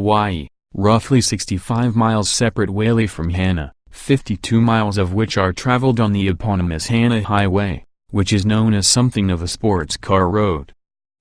Hawaii, roughly 65 miles separate Whaley from Hana, 52 miles of which are traveled on the eponymous Hana Highway, which is known as something of a sports car road.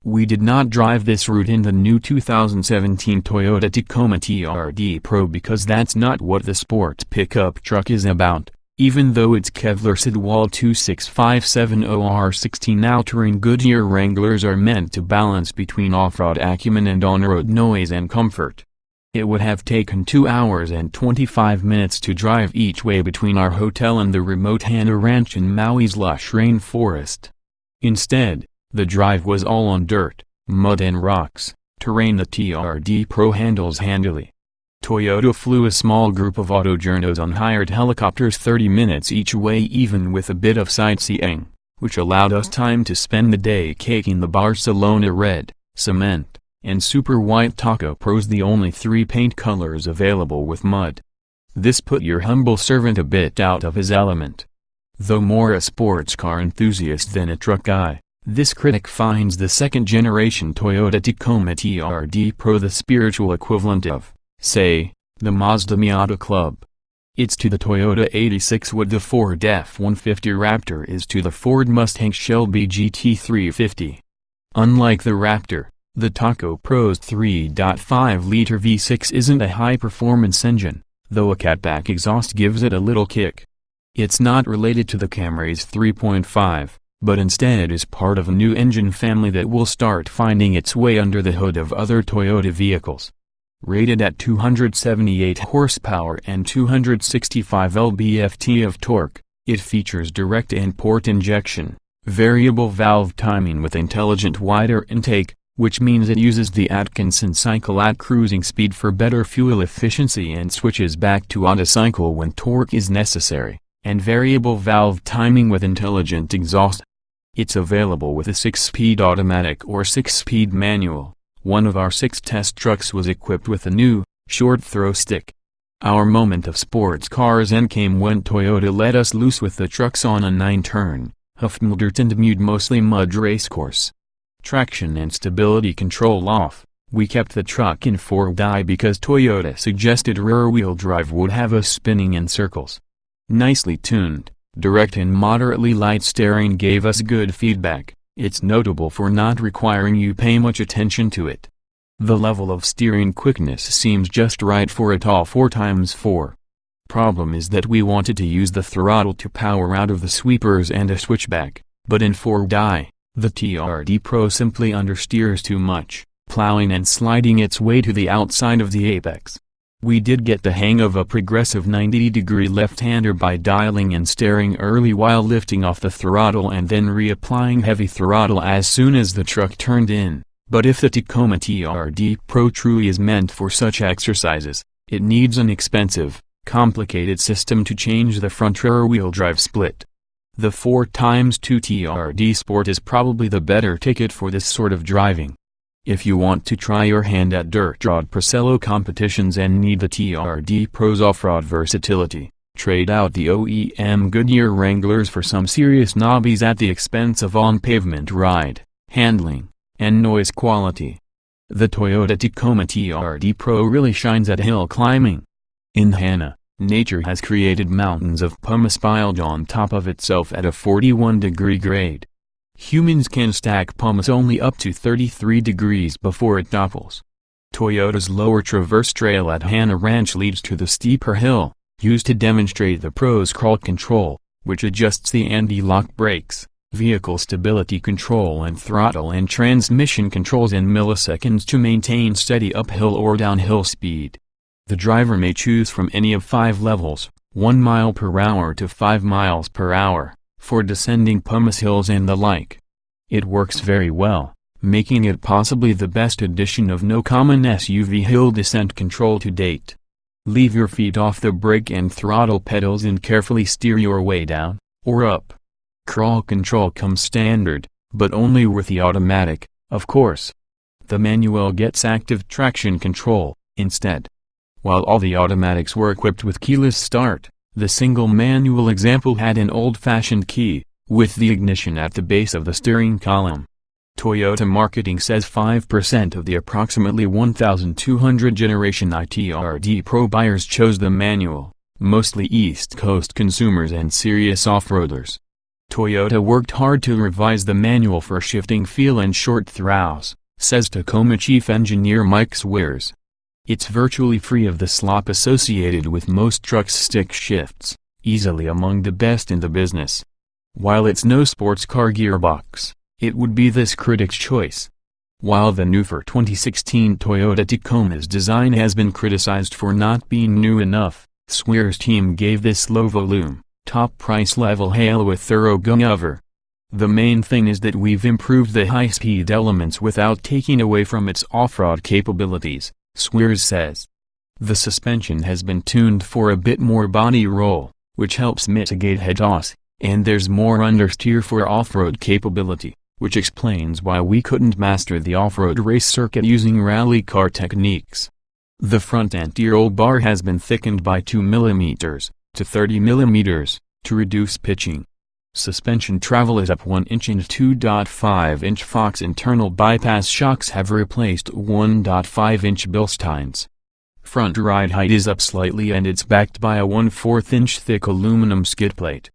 We did not drive this route in the new 2017 Toyota Tacoma TRD Pro because that's not what the sports pickup truck is about, even though its Kevlar sidewall 26570R16 all-terrain Goodyear Wranglers are meant to balance between off-road acumen and on-road noise and comfort. It would have taken 2 hours and 25 minutes to drive each way between our hotel and the remote Hana Ranch in Maui's lush rainforest. Instead, the drive was all on dirt, mud and rocks, terrain the TRD Pro handles handily. Toyota flew a small group of autojournos on hired helicopters 30 minutes each way even with a bit of sightseeing, which allowed us time to spend the day caking the Barcelona red, cement, and super white Taco Pros, the only 3 paint colors available with mud. This put your humble servant a bit out of his element. Though more a sports car enthusiast than a truck guy, this critic finds the second-generation Toyota Tacoma TRD Pro the spiritual equivalent of, say, the Mazda Miata Club. It's to the Toyota 86 what the Ford F-150 Raptor is to the Ford Mustang Shelby GT350. Unlike the Raptor, the Taco Pro's 3.5-liter V6 isn't a high-performance engine, though a catback exhaust gives it a little kick. It's not related to the Camry's 3.5. but instead is part of a new engine family that will start finding its way under the hood of other Toyota vehicles. Rated at 278 horsepower and 265 lb-ft of torque, it features direct and port injection, variable valve timing with intelligent wider intake, which means it uses the Atkinson cycle at cruising speed for better fuel efficiency and switches back to auto cycle when torque is necessary, and variable valve timing with intelligent exhaust. It's available with a 6-speed automatic or 6-speed manual. One of our 6 test trucks was equipped with a new, short throw stick. Our moment of sports cars end came when Toyota let us loose with the trucks on a 9-turn, Huffmildert and mostly mud racecourse. Traction and stability control off, we kept the truck in 4-wheel because Toyota suggested rear-wheel drive would have us spinning in circles. Nicely tuned, direct and moderately light steering gave us good feedback. It's notable for not requiring you pay much attention to it. The level of steering quickness seems just right for a tall 4x4. Problem is that we wanted to use the throttle to power out of the sweepers and a switchback, but in 4-wheel, the TRD Pro simply understeers too much, plowing and sliding its way to the outside of the apex. We did get the hang of a progressive 90-degree left-hander by dialing and steering early while lifting off the throttle and then reapplying heavy throttle as soon as the truck turned in, but if the Tacoma TRD Pro truly is meant for such exercises, it needs an expensive, complicated system to change the front rear-wheel drive split. The 4x2 TRD Sport is probably the better ticket for this sort of driving. If you want to try your hand at dirt road Pacello competitions and need the TRD Pro's off-road versatility, trade out the OEM Goodyear Wranglers for some serious knobbies at the expense of on-pavement ride, handling, and noise quality. The Toyota Tacoma TRD Pro really shines at hill climbing. In Hana, nature has created mountains of pumice piled on top of itself at a 41-degree grade. Humans can stack pumice only up to 33 degrees before it topples. Toyota's lower traverse trail at Hana Ranch leads to the steeper hill, used to demonstrate the Pro's crawl control, which adjusts the anti-lock brakes, vehicle stability control and throttle and transmission controls in milliseconds to maintain steady uphill or downhill speed. The driver may choose from any of 5 levels, 1 mile per hour to 5 miles per hour. For descending pumice hills and the like. It works very well, making it possibly the best addition of no common SUV hill descent control to date. Leave your feet off the brake and throttle pedals and carefully steer your way down, or up. Crawl control comes standard, but only with the automatic, of course. The manual gets active traction control, instead. While all the automatics were equipped with keyless start, the single manual example had an old-fashioned key, with the ignition at the base of the steering column. Toyota marketing says 5% of the approximately 1,200 Generation ITRD Pro buyers chose the manual, mostly East Coast consumers and serious off-roaders. Toyota worked hard to revise the manual for shifting feel and short throws, says Tacoma Chief Engineer Mike Swears. It's virtually free of the slop associated with most trucks' stick shifts, easily among the best in the business. While it's no sports car gearbox, it would be this critic's choice. While the new for 2016 Toyota Tacoma's design has been criticized for not being new enough, Swear's team gave this low-volume, top price level hail a thorough go-over. The main thing is that we've improved the high-speed elements without taking away from its off-road capabilities, Swears says. The suspension has been tuned for a bit more body roll, which helps mitigate head toss, and there's more understeer for off-road capability, which explains why we couldn't master the off-road race circuit using rally car techniques. The front anti-roll bar has been thickened by 2 mm to 30 mm to reduce pitching. Suspension travel is up 1 inch and 2.5-inch Fox internal bypass shocks have replaced 1.5-inch Bilsteins. Front ride height is up slightly and it's backed by a 1/4-inch thick aluminum skid plate.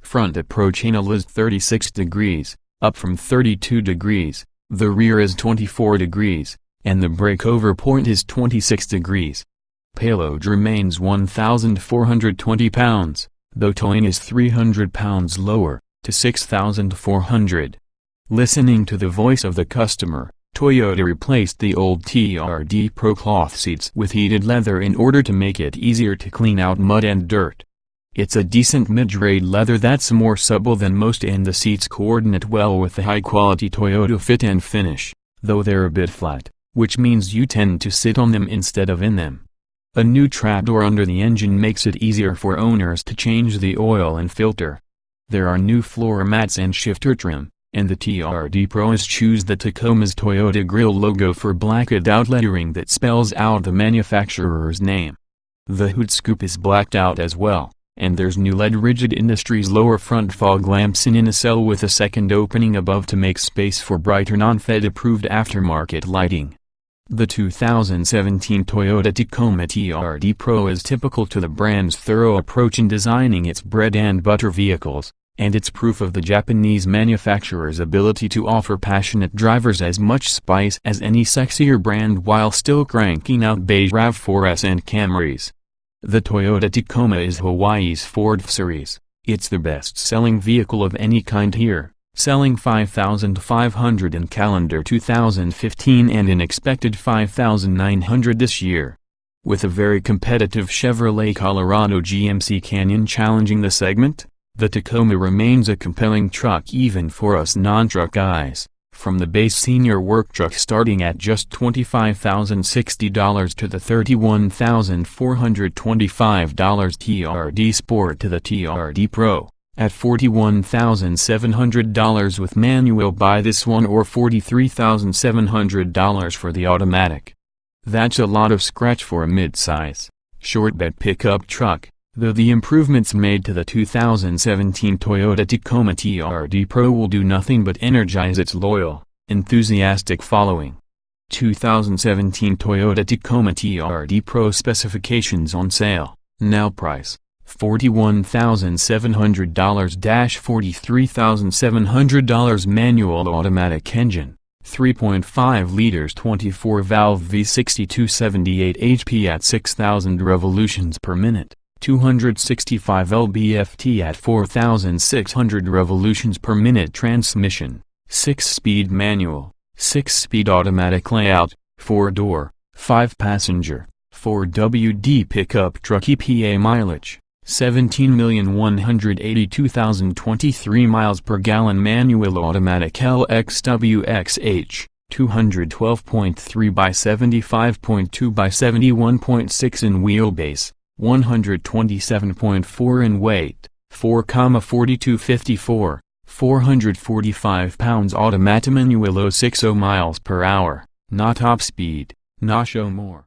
Front approach angle is 36 degrees, up from 32 degrees, the rear is 24 degrees, and the breakover point is 26 degrees. Payload remains 1,420 pounds, though towing is 300 pounds lower, to 6,400. Listening to the voice of the customer, Toyota replaced the old TRD Pro cloth seats with heated leather in order to make it easier to clean out mud and dirt. It's a decent mid-grade leather that's more supple than most and the seats coordinate well with the high-quality Toyota fit and finish, though they're a bit flat, which means you tend to sit on them instead of in them. A new trapdoor under the engine makes it easier for owners to change the oil and filter. There are new floor mats and shifter trim, and the TRD Pros choose the Tacoma's Toyota grille logo for blacked out lettering that spells out the manufacturer's name. The hood scoop is blacked out as well, and there's new LED Rigid Industries lower front fog lamps in a nacelle with a second opening above to make space for brighter non-Fed approved aftermarket lighting. The 2017 Toyota Tacoma TRD Pro is typical to the brand's thorough approach in designing its bread and butter vehicles, and it's proof of the Japanese manufacturer's ability to offer passionate drivers as much spice as any sexier brand while still cranking out beige RAV4s and Camrys. The Toyota Tacoma is Hawaii's Ford Series. It's the best-selling vehicle of any kind here, selling 5,500 in calendar 2015 and an expected 5,900 this year. With a very competitive Chevrolet Colorado GMC Canyon challenging the segment, the Tacoma remains a compelling truck even for us non-truck guys, from the base senior work truck starting at just $25,060 to the $31,425 TRD Sport to the TRD Pro, at $41,700 with manual. Buy this one or $43,700 for the automatic. That's a lot of scratch for a mid-size, short bed pickup truck, though the improvements made to the 2017 Toyota Tacoma TRD Pro will do nothing but energize its loyal, enthusiastic following. 2017 Toyota Tacoma TRD Pro specifications on sale, now price $41,700 $43,700 manual automatic engine, 3.5 liters 24-valve V6 278 HP at 6,000 revolutions per minute, 265 lb-ft at 4,600 revolutions per minute transmission, 6-speed manual, 6-speed automatic layout, 4-door, 5-passenger, 4WD pickup truck. EPA mileage, 17,182,023 miles per gallon. Manual automatic LXWXH, 212.3 by 75.2 by 71.6 in wheelbase, 127.4 in weight, 4,4254, 445 pounds. Automatic manual 060 miles per hour, not top speed, not show more.